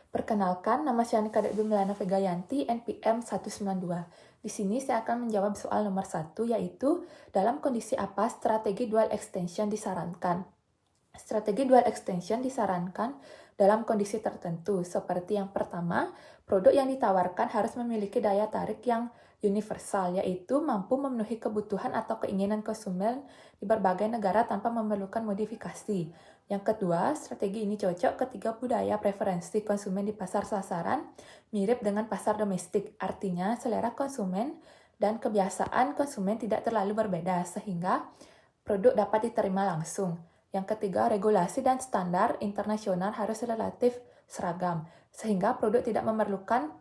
Perkenalkan, nama saya Nika Milana Vegayanti, NPM 192. Di sini saya akan menjawab soal nomor 1, yaitu dalam kondisi apa strategi dual extension disarankan. Strategi dual extension disarankan dalam kondisi tertentu, seperti yang pertama, produk yang ditawarkan harus memiliki daya tarik yang universal, yaitu mampu memenuhi kebutuhan atau keinginan konsumen di berbagai negara tanpa memerlukan modifikasi. Yang kedua, strategi ini cocok ketika budaya preferensi konsumen di pasar sasaran mirip dengan pasar domestik, artinya selera konsumen dan kebiasaan konsumen tidak terlalu berbeda, sehingga produk dapat diterima langsung. Yang ketiga, regulasi dan standar internasional harus relatif seragam, sehingga produk tidak memerlukan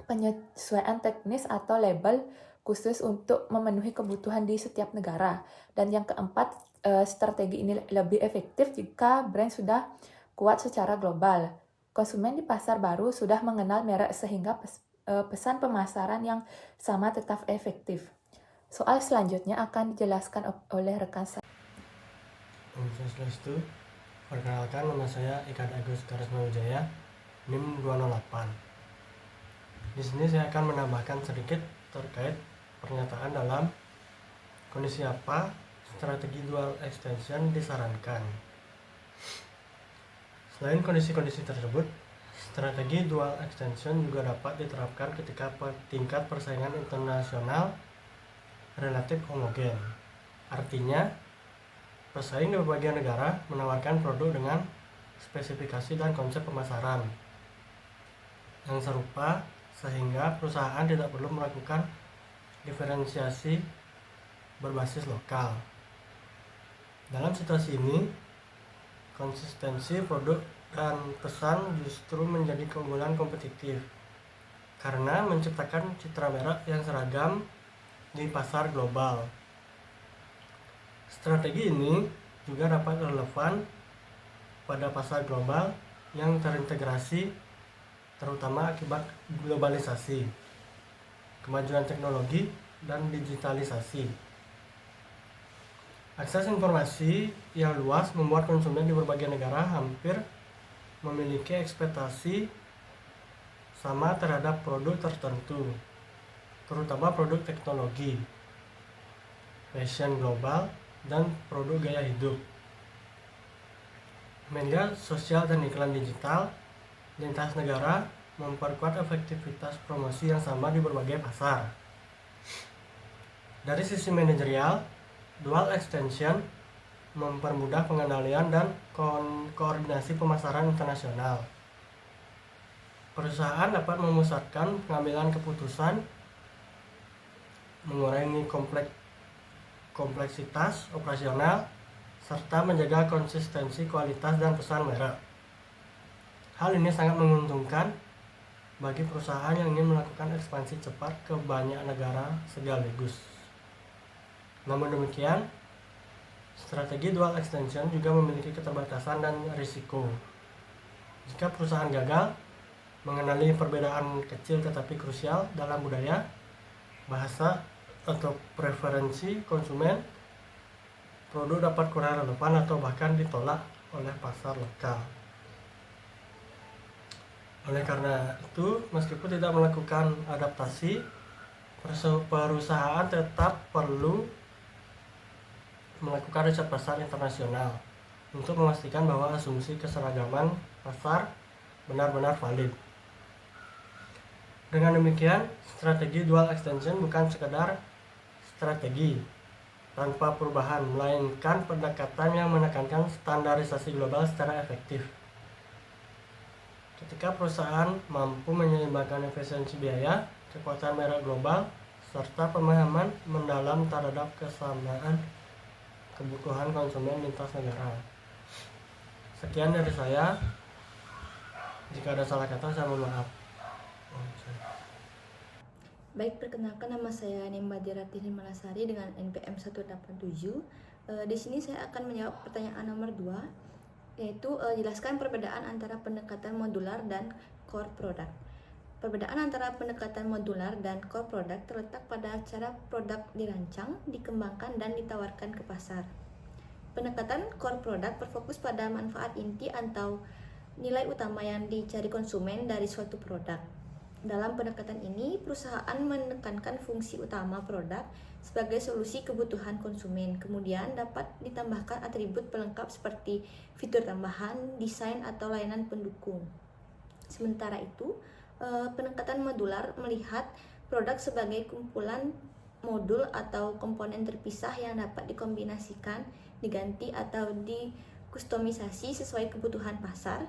penyesuaian teknis atau label khusus untuk memenuhi kebutuhan di setiap negara. Dan yang keempat, strategi ini lebih efektif jika brand sudah kuat secara global. Konsumen di pasar baru sudah mengenal merek sehingga pesan pemasaran yang sama tetap efektif. Soal selanjutnya akan dijelaskan oleh rekan saya. Itu, perkenalkan, nama saya Ikan Agus Karisma Wijaya, NIM 208. Di sini saya akan menambahkan sedikit terkait pernyataan dalam kondisi apa strategi dual extension disarankan. Selain kondisi-kondisi tersebut, strategi dual extension juga dapat diterapkan ketika tingkat persaingan internasional relatif homogen. Artinya, pesaing di berbagai negara menawarkan produk dengan spesifikasi dan konsep pemasaran yang serupa, sehingga perusahaan tidak perlu melakukan diferensiasi berbasis lokal. Dalam situasi ini, konsistensi produk dan pesan justru menjadi keunggulan kompetitif karena menciptakan citra merek yang seragam di pasar global. Strategi ini juga dapat relevan pada pasar global yang terintegrasi, terutama akibat globalisasi, kemajuan teknologi, dan digitalisasi. Akses informasi yang luas membuat konsumen di berbagai negara hampir memiliki ekspektasi sama terhadap produk tertentu, terutama produk teknologi, fashion global, dan produk gaya hidup. Media sosial dan iklan digital lintas negara memperkuat efektivitas promosi yang sama di berbagai pasar. Dari sisi manajerial, dual extension mempermudah pengendalian dan koordinasi pemasaran internasional. Perusahaan dapat memusatkan pengambilan keputusan, mengurangi kompleksitas operasional, serta menjaga konsistensi kualitas dan pesan merek. Hal ini sangat menguntungkan bagi perusahaan yang ingin melakukan ekspansi cepat ke banyak negara sekaligus. Namun demikian, strategi dual extension juga memiliki keterbatasan dan risiko. Jika perusahaan gagal mengenali perbedaan kecil tetapi krusial dalam budaya, bahasa, atau preferensi konsumen, produk dapat kurang relevan atau bahkan ditolak oleh pasar lokal. Oleh karena itu, meskipun tidak melakukan adaptasi, perusahaan tetap perlu melakukan riset pasar internasional untuk memastikan bahwa asumsi keseragaman pasar benar-benar valid. Dengan demikian, strategi dual extension bukan sekedar strategi tanpa perubahan, melainkan pendekatan yang menekankan standarisasi global secara efektif. Ketika perusahaan mampu menyeimbangkan efisiensi biaya, kekuatan merek global, serta pemahaman mendalam terhadap kesamaan kebutuhan konsumen lintas negara. Sekian dari saya. Jika ada salah kata, saya mohon maaf. Baik, perkenalkan, nama saya Nimba Ratini Malasari dengan NPM 187. Di sini saya akan menjawab pertanyaan nomor 2, yaitu jelaskan perbedaan antara pendekatan modular dan core product. Perbedaan antara pendekatan modular dan core product terletak pada cara produk dirancang, dikembangkan, dan ditawarkan ke pasar. Pendekatan core product berfokus pada manfaat inti atau nilai utama yang dicari konsumen dari suatu produk. Dalam pendekatan ini, perusahaan menekankan fungsi utama produk sebagai solusi kebutuhan konsumen. Kemudian dapat ditambahkan atribut pelengkap seperti fitur tambahan, desain, atau layanan pendukung. Sementara itu, pendekatan modular melihat produk sebagai kumpulan modul atau komponen terpisah yang dapat dikombinasikan, diganti, atau dikustomisasi sesuai kebutuhan pasar.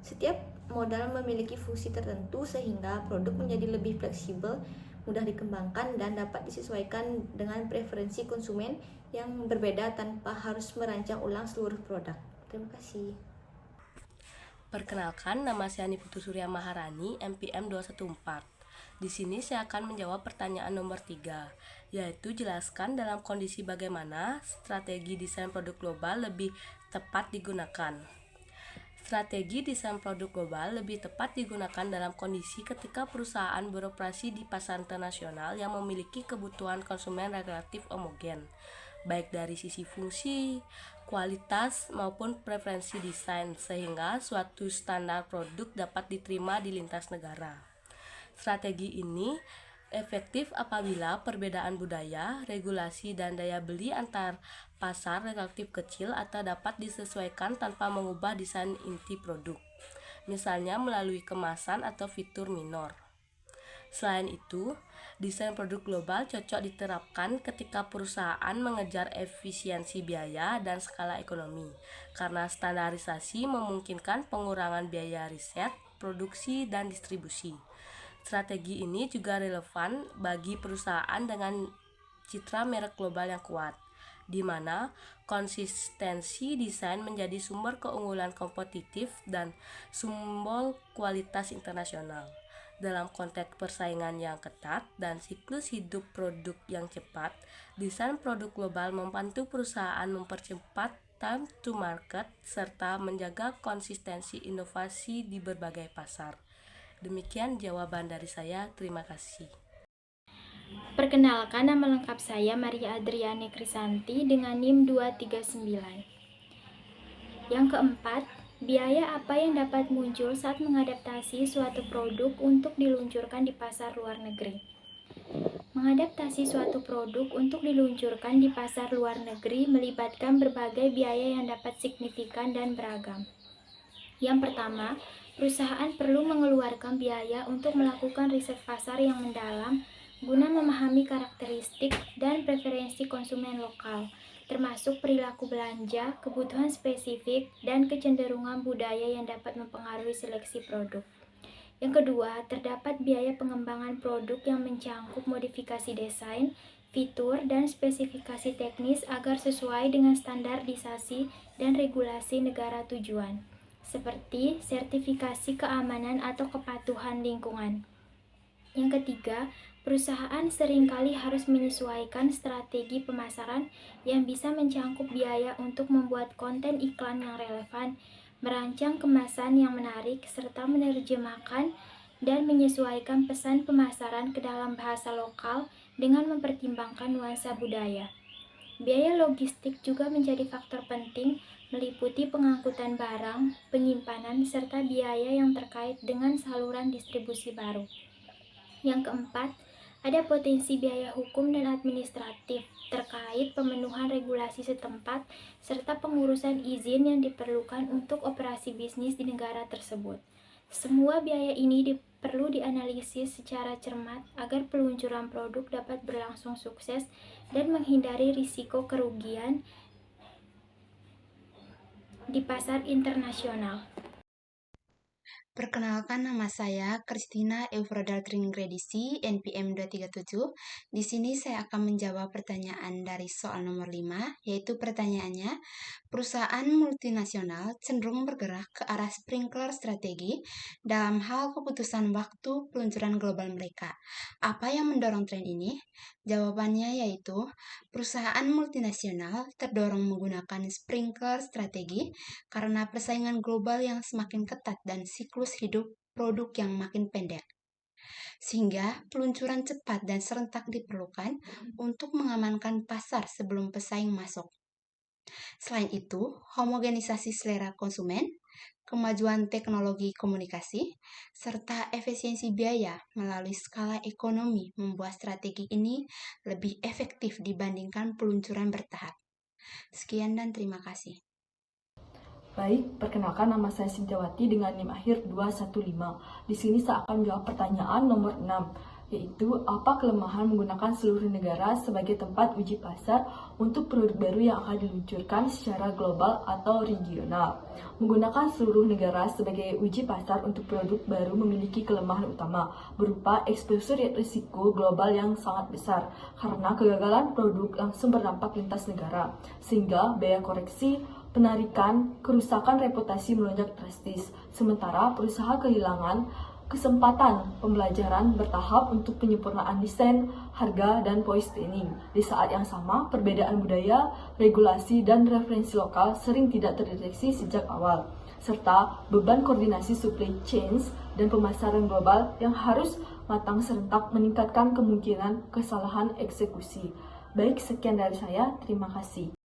Setiap modal memiliki fungsi tertentu sehingga produk menjadi lebih fleksibel, mudah dikembangkan, dan dapat disesuaikan dengan preferensi konsumen yang berbeda tanpa harus merancang ulang seluruh produk. Terima kasih. Perkenalkan, nama saya Niputu Surya Maharani, NPM 214. Di sini saya akan menjawab pertanyaan nomor 3, yaitu jelaskan dalam kondisi bagaimana strategi desain produk global lebih tepat digunakan. Strategi desain produk global lebih tepat digunakan dalam kondisi ketika perusahaan beroperasi di pasar internasional yang memiliki kebutuhan konsumen relatif homogen, baik dari sisi fungsi, kualitas, maupun preferensi desain, sehingga suatu standar produk dapat diterima di lintas negara. Strategi ini efektif apabila perbedaan budaya, regulasi, dan daya beli antar pasar relatif kecil atau dapat disesuaikan tanpa mengubah desain inti produk, misalnya melalui kemasan atau fitur minor. Selain itu, desain produk global cocok diterapkan ketika perusahaan mengejar efisiensi biaya dan skala ekonomi, karena standarisasi memungkinkan pengurangan biaya riset, produksi, dan distribusi. Strategi ini juga relevan bagi perusahaan dengan citra merek global yang kuat, di mana konsistensi desain menjadi sumber keunggulan kompetitif dan simbol kualitas internasional. Dalam konteks persaingan yang ketat dan siklus hidup produk yang cepat, desain produk global membantu perusahaan mempercepat time to market serta menjaga konsistensi inovasi di berbagai pasar. Demikian jawaban dari saya, terima kasih. Perkenalkan, nama lengkap saya Maria Adriane Krisanti dengan NIM 239. Yang keempat, biaya apa yang dapat muncul saat mengadaptasi suatu produk untuk diluncurkan di pasar luar negeri? Mengadaptasi suatu produk untuk diluncurkan di pasar luar negeri melibatkan berbagai biaya yang dapat signifikan dan beragam. Yang pertama, perusahaan perlu mengeluarkan biaya untuk melakukan riset pasar yang mendalam guna memahami karakteristik dan preferensi konsumen lokal, termasuk perilaku belanja, kebutuhan spesifik, dan kecenderungan budaya yang dapat mempengaruhi seleksi produk. Yang kedua, terdapat biaya pengembangan produk yang mencangkup modifikasi desain, fitur, dan spesifikasi teknis agar sesuai dengan standarisasi dan regulasi negara tujuan, seperti sertifikasi keamanan atau kepatuhan lingkungan. Yang ketiga, perusahaan seringkali harus menyesuaikan strategi pemasaran yang bisa mencangkup biaya untuk membuat konten iklan yang relevan, merancang kemasan yang menarik, serta menerjemahkan dan menyesuaikan pesan pemasaran ke dalam bahasa lokal dengan mempertimbangkan nuansa budaya. Biaya logistik juga menjadi faktor penting, meliputi pengangkutan barang, penyimpanan, serta biaya yang terkait dengan saluran distribusi baru. Yang keempat, ada potensi biaya hukum dan administratif terkait pemenuhan regulasi setempat serta pengurusan izin yang diperlukan untuk operasi bisnis di negara tersebut. Semua biaya ini perlu dianalisis secara cermat agar peluncuran produk dapat berlangsung sukses dan menghindari risiko kerugian di pasar internasional. Perkenalkan, nama saya Christina Eufroda Tringgredisi, NPM 237. Di sini saya akan menjawab pertanyaan dari soal nomor 5, yaitu pertanyaannya, perusahaan multinasional cenderung bergerak ke arah sprinkler strategi dalam hal keputusan waktu peluncuran global mereka. Apa yang mendorong tren ini? Jawabannya yaitu, perusahaan multinasional terdorong menggunakan sprinkler strategi karena persaingan global yang semakin ketat dan siklus hidup produk yang makin pendek. Sehingga peluncuran cepat dan serentak diperlukan untuk mengamankan pasar sebelum pesaing masuk. Selain itu, homogenisasi selera konsumen kemajuan teknologi komunikasi, serta efisiensi biaya melalui skala ekonomi membuat strategi ini lebih efektif dibandingkan peluncuran bertahap. Sekian dan terima kasih. Baik, perkenalkan nama saya Sintiawati dengan NIM akhir 215. Di sini saya akan menjawab pertanyaan nomor 6, yaitu apa kelemahan menggunakan seluruh negara sebagai tempat uji pasar untuk produk baru yang akan diluncurkan secara global atau regional. Menggunakan seluruh negara sebagai uji pasar untuk produk baru memiliki kelemahan utama, berupa eksposur risiko global yang sangat besar, karena kegagalan produk langsung berdampak lintas negara, sehingga biaya koreksi, penarikan, kerusakan reputasi melonjak drastis, sementara perusahaan kehilangan kesempatan pembelajaran bertahap untuk penyempurnaan desain, harga, dan positioning. Di saat yang sama, perbedaan budaya, regulasi, dan referensi lokal sering tidak terdeteksi sejak awal, serta beban koordinasi supply chains dan pemasaran global yang harus matang serentak meningkatkan kemungkinan kesalahan eksekusi. Baik, sekian dari saya. Terima kasih.